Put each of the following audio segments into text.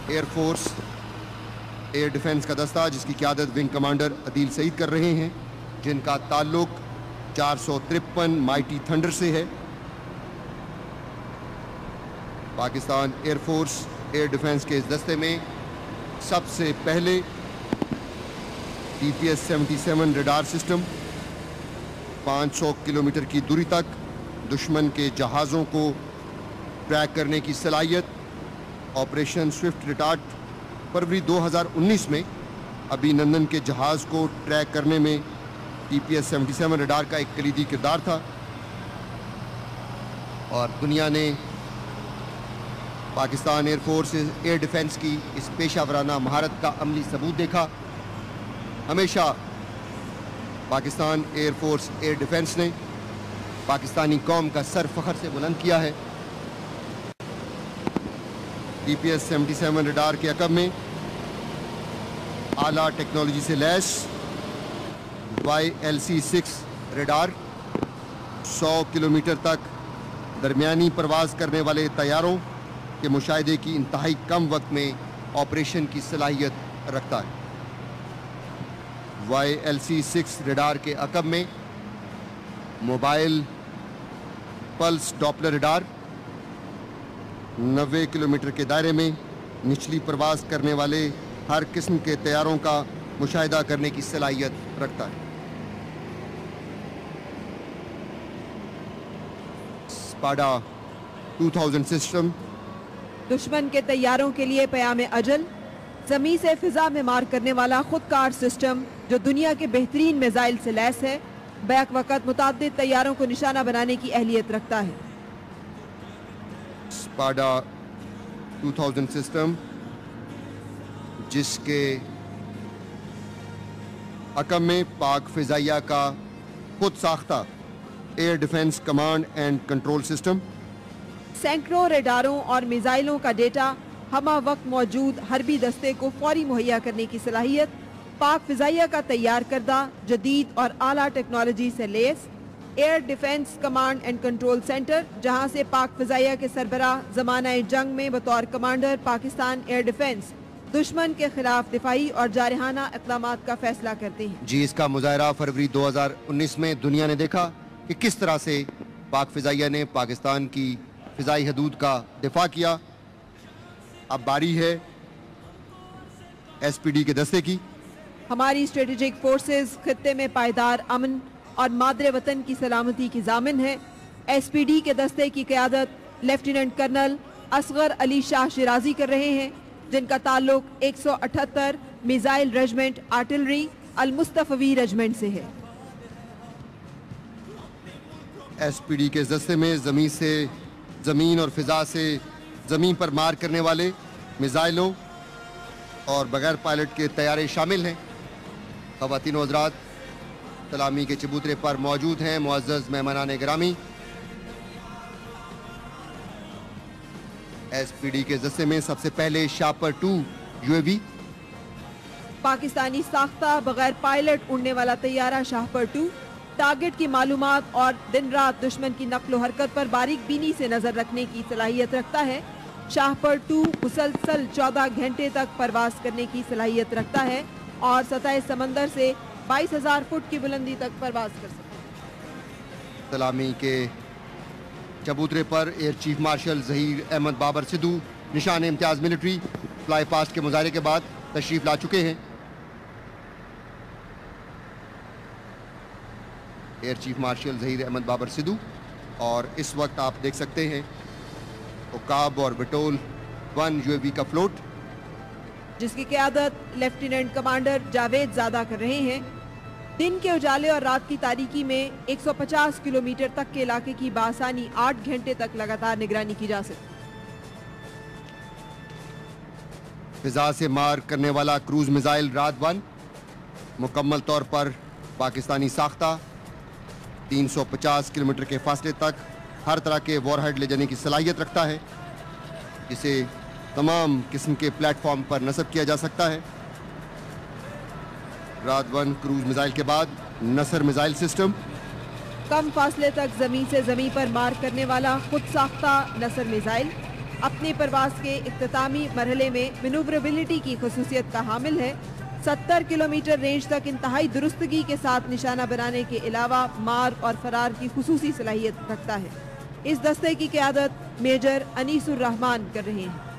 Air force air defence کا دستہ جس کی قیادت ونگ کمانڈر عدیل سعید کر رہے ہیں، جن کا تعلق 453 مائٹی تھنڈر سے ہے۔ Pakistan air force air defence کے اس دستے میں سب سے پہلے TPS-77 ریڈار سسٹم 500 کلومیٹر کی دوری تک دشمن کے جہازوں کو ٹریک کرنے کی صلاحیت، آپریشن سوئفٹ ریٹارٹ فروری 2019 میں ابھی نندن کے جہاز کو ٹریک کرنے میں TPS-77 ریڈار کا ایک کلیدی کردار تھا، اور دنیا نے Pakistan air force air defence کی اس پیشہ ورانہ مہارت کا عملی ثبوت دیکھا۔ ہمیشہ Pakistan air force air defence نے پاکستانی قوم کا سر فخر سے بلند کیا ہے۔ TPS-77 ریڈار کے عقب میں اعلیٰ ٹیکنالوجی سے لیس YLC-6 ریڈار 100 کلومیٹر تک درمیانی پرواز کرنے والے طیاروں کے مشاہدے کی انتہائی کم وقت میں آپریشن کی صلاحیت رکھتا ہے۔ YLC-6 ریڈار کے عقب میں mobile plus Doppler radar 90 kilometre کے دائرے میں نچلی پرواز کرنے والے ہر قسم کے طیاروں کا مشاہدہ کرنے کی صلاحیت رکھتا ہے۔ اسپاڈا 2000 سسٹم دشمن کے طیاروں کے لیے پیام اجل، زمین سے فضا میں مار کرنے والا خودکار سسٹم جو دنیا کے بہترین میزائل سے لیس ہے، بیک وقت متعدد طیاروں کو نشانہ بنانے کی اہلیت رکھتا ہے۔ اسپاڈا 2000 سسٹم جس کے عقب میں پاک فضائیہ کا خود ساختہ year defence command and control system, سینکڑوں ریڈاروں اور میزائلوں کا ڈیٹا ہمہ وقت موجود حربی دستے کو فوری مہیا کرنے کی صلاحیت، پاک فضائیہ کا تیار کردہ جدید اور اعلیٰ ٹیکنالوجی سے لیس air defence command and control centre, جہاں سے پاک فضائیہ کے سربراہ زمانہ جنگ میں بطور کمانڈر پاکستان ایئر ڈیفنس دشمن کے خلاف دفاعی اور جارحانہ اقدامات کا فیصلہ کرتے ہیں۔ جی، اس کا مظاہرہ فروری 2019 میں دنیا نے دیکھا کہ کس طرح سے پاک فضائیہ نے پاکستان کی فضائی حدود کا دفاع کیا۔ اب باری ہے SPD کے دستے کی۔ ہماری اسٹریٹجک فورسز خطے میں پائیدار امن اور مادر وطن کی سلامتی کی ضامن ہے۔ SPD کے دستے کی قیادت لیفٹیننٹ کرنل اصغر علی شاہ شیرازی کر رہے ہیں، جن کا تعلق 178 میزائل ریجمنٹ آرٹلری المصطفی ریجمنٹ سے ہے۔ SPD کے دستے میں زمین اور فضا سے زمین پر مار کرنے والے میزائلوں اور بغیر پائلٹ کے طیارے شامل ہیں۔ خواتین و حضرات، سلامی کے چبوترے پر موجود ہیں معزز مہمانان گرامی۔ SPD کے دستے میں سب سے پہلے شاپر 2 UAV، پاکستانی ساختہ بغیر پائلٹ اڑنے والا طیارہ شاہپر 2 ٹارگٹ کی معلومات اور دن رات دشمن کی نقل و حرکت پر باریک بینی سے نظر رکھنے کی صلاحیت رکھتا ہے۔ شاہپر 2 مسلسل 14 گھنٹے تک پرواز کرنے کی صلاحیت رکھتا ہے اور سطح سمندر سے 22,000 فٹ کی بلندی تک پرواز کر سکتا ہے۔ سلامی کے چبوترے پر air chief marshal Zaheer Ahmed Babar Sidhu Nishan Imtiaz military fly past کے مظاہرے کے بعد تشریف لا چکے ہیں۔ Air chief marshal Zaheer Ahmed Babar Sidhu, اور اس وقت آپ دیکھ سکتے ہیں عقاب اور بٹول 1 UAV کا فلوٹ، جس کی قیادت لیفٹیننٹ کمانڈر جاوید زادہ کر رہے ہیں۔ دن کے اجالے اور رات کی تاریکی میں 150 کلومیٹر تک کے علاقے کی بآسانی 8 گھنٹے تک لگاتار نگرانی کی جا سکتی۔ فضا سے مار کرنے والا کروز میزائل رات 1 مکمل طور پر پاکستانی ساختہ 350 کلومیٹر کے فاصلے تک ہر طرح کے وار ہیڈ لے جانے کی صلاحیت رکھتا ہے، جسے تمام قسم کے پلیٹ فارم پر نصب کیا جا سکتا ہے۔ رات 1 کروز میزائل کے بعد نصر میزائل سسٹم، کم فاصلے تک زمین سے زمین پر مار کرنے والا خود ساختہ نصر میزائل، अपने परवाज के इख्तितामी मरहले में मैनूवरेबिलिटी की खसूसियत का हामिल है। 70 किलोमीटर रेंज तक इंतहाई दुरुस्तगी के साथ निशाना बनाने के अलावा मार और फरार की खुसूसी सलाहियत रखता है। इस दस्ते की क़यादत मेजर अनीसुर रहमान कर रहे हैं।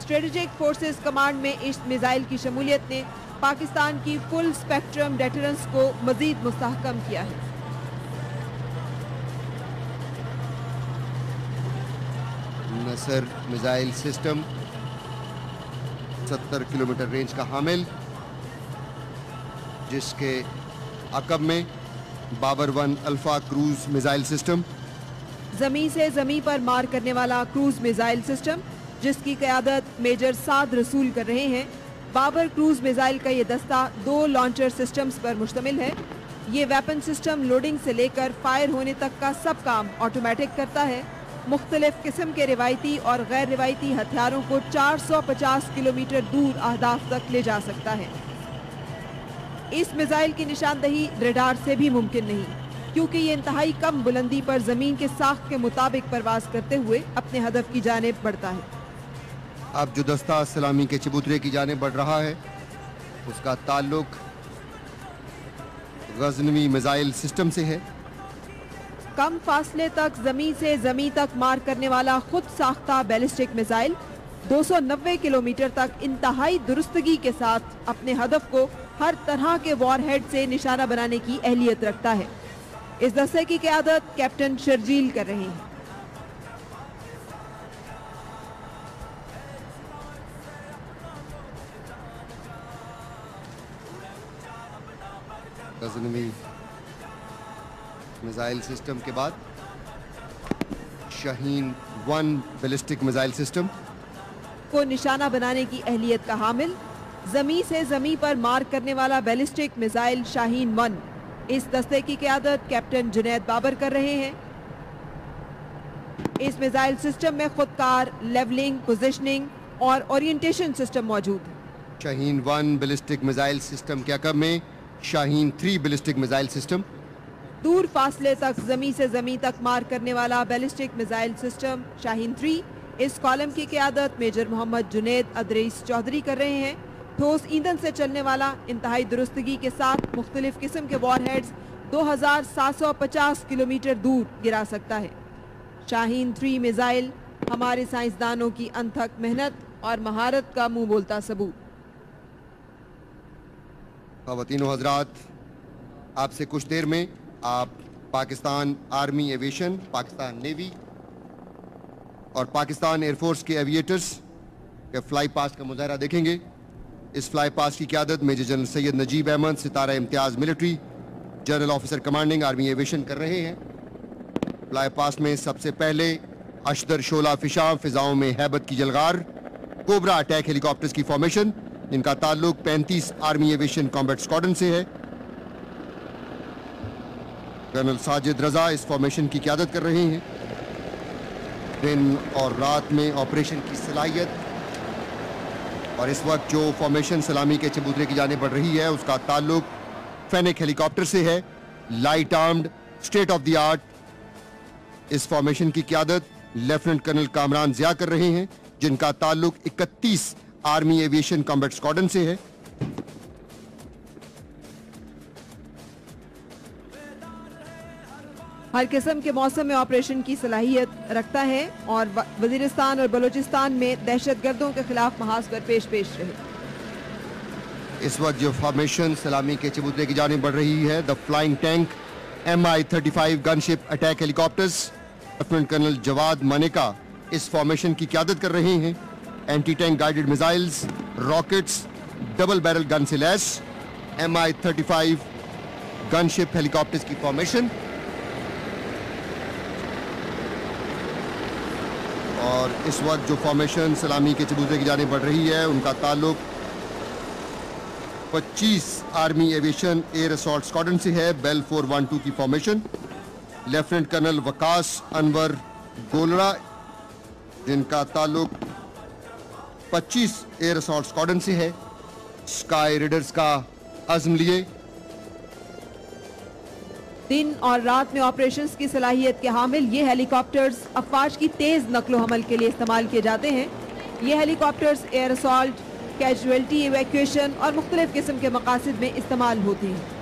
स्ट्रेटेजिक फोर्सेस कमांड में इस मिसाइल की शमूलियत ने पाकिस्तान की फुल स्पेक्ट्रम डेटरेंस को मजीद मुस्तहकम किया है। Nasr missile system 70 kilometre range का हामिल, जिसके अकब में Babar 1 alpha cruise missile system, जमीन से जमीन पर मार करने वाला क्रूज मिसाइल सिस्टम, जिसकी क़यादत मेजर साद रसूल कर रहे हैं। बाबर क्रूज मिसाइल का ये दस्ता 2 लॉन्चर सिस्टम्स पर मुश्तमिल है। ये वेपन सिस्टम लोडिंग से लेकर फायर होने तक का सब काम ऑटोमेटिक करता है। मुख्तलिफ किस्म के रिवायती और गैर रिवायती हथियारों को 450 किलोमीटर दूर अहदाफ तक ले जा सकता है। इस मिसाइल की निशानदही रडार से भी मुमकिन नहीं, क्योंकि ये इंतहाई कम बुलंदी पर जमीन के साख्त के मुताबिक परवाज करते हुए अपने हदफ की जानिब बढ़ता है। अब जो दस्ता सलामी के चबूतरे की जानिब बढ़ रहा है, उसका ताल्लुक गजनवी मिसाइल सिस्टम से है। कम फासले तक जमीन से जमीन तक मार करने वाला खुद साख्ता बैलिस्टिक मिसाइल 290 किलोमीटर तक इंतहाई दुरुस्तगी के साथ अपने हदफ को हर तरह के वॉरहेड से निशाना बनाने की अहलियत रखता है। इस दस्ते की क़यादत कैप्टन शर्जील कर रहे हैं। गजनवी मिसाइल सिस्टम के बाद शाहीन 1 बैलिस्टिक मिसाइल सिस्टम को निशाना बनाने की अहलियत का हामिल, जमीन से जमीन पर मार करने वाला बैलिस्टिक मिसाइल शाहीन 1। इस दस्ते की क़यादत कैप्टन जुनैद बाबर कर रहे हैं। इस मिसाइल सिस्टम में खुदकार लेवलिंग, पोजिशनिंग और ओरिएंटेशन सिस्टम मौजूद है। शाहीन 1 बैलिस्टिक मिसाइल सिस्टम के अकब में शाहीन 3 बैलिस्टिक मिसाइल सिस्टम, दूर फासले तक जमीन से जमीन तक मार करने वाला बैलिस्टिक मिसाइल सिस्टम शाहीन 3। इस कॉलम की क़यादत मेजर मोहम्मद जुनैद अदरीस चौधरी कर रहे हैं। ठोस ईंधन से चलने वाला इंतहाई दुरुस्तगी के साथ मुख्तलिफ किस्म के वॉरहेड्स 2750 किलोमीटर दूर गिरा सकता है। शाहीन 3 मिसाइल हमारे साइंसदानों की अनथक मेहनत और महारत का मुंह बोलता सबूत। ख़वातीनो हज़रात, आपसे कुछ देर में आप Pakistan army aviation, Pakistan navy और पाकिस्तान एयरफोर्स के एविएटर्स के फ्लाई पास्ट का मुजाहरा देखेंगे। इस फ्लाई पास्ट की क़यादत major general Syed Najeeb Ahmed, Sitara Imtiaz military, general officer commanding army aviation कर रहे हैं। फ्लाई पास्ट में सबसे पहले अशदर शोला फिशां फिजाओं में हैबत की जलगार कोबरा अटैक हेलीकॉप्टर्स की फॉर्मेशन, जिनका ताल्लुक 35 आर्मी एविएशन कॉम्बैट स्क्वाड्रन से है। कर्नल साजिद रजा इस फॉर्मेशन की क़यादत कर रहे हैं। दिन और रात में ऑपरेशन की सलाहियत और इस वक्त जो फॉर्मेशन सलामी के चबूतरे की जाने बढ़ रही है, उसका ताल्लुक फेनिक हेलीकॉप्टर से है। Light armed, state of the art इस फॉर्मेशन की क़यादत लेफ्टिनेंट कर्नल कामरान ज़िया कर रहे हैं, जिनका ताल्लुक 31 आर्मी एविएशन कॉम्बैट स्क्वाड्रन से है। हर किस्म के मौसम में ऑपरेशन की सलाहियत रखता है और वजीरिस्तान और बलूचिस्तान में दहशतगर्दों के खिलाफ महाज पर पेश रहे। इस वक्त जो फॉर्मेशन सलामी के चबूतरे की जानिब बढ़ रही है, the flying tank MI-35 gunship attack helicopters, lieutenant colonel Jawad Maneka इस फॉर्मेशन की क़यादत कर रहे हैं। Anti tank guided missiles, rockets, double barrel gun से लैस MI-35 गनशिप हेलीकॉप्टर्स की फॉर्मेशन। और इस वक्त जो फॉर्मेशन सलामी के चबूतरे की जानिब बढ़ रही है, उनका ताल्लुक 25 army aviation air assault squadron से है। बेल 412 की formation, lieutenant colonel Waqas Anwar Golra, जिनका ताल्लुक 25 एयर असॉल्ट स्क्वाड्रन से है। स्काई रेडर्स का अज़्म लिए دن اور رات میں آپریشنز کی صلاحیت کے حامل یہ ہیلی کاپٹرز افواج کی تیز نقل و حمل کے لیے استعمال کیے جاتے ہیں. یہ helicopters air assault, casualty evacuation اور مختلف قسم کے مقاصد میں استعمال ہوتے ہیں.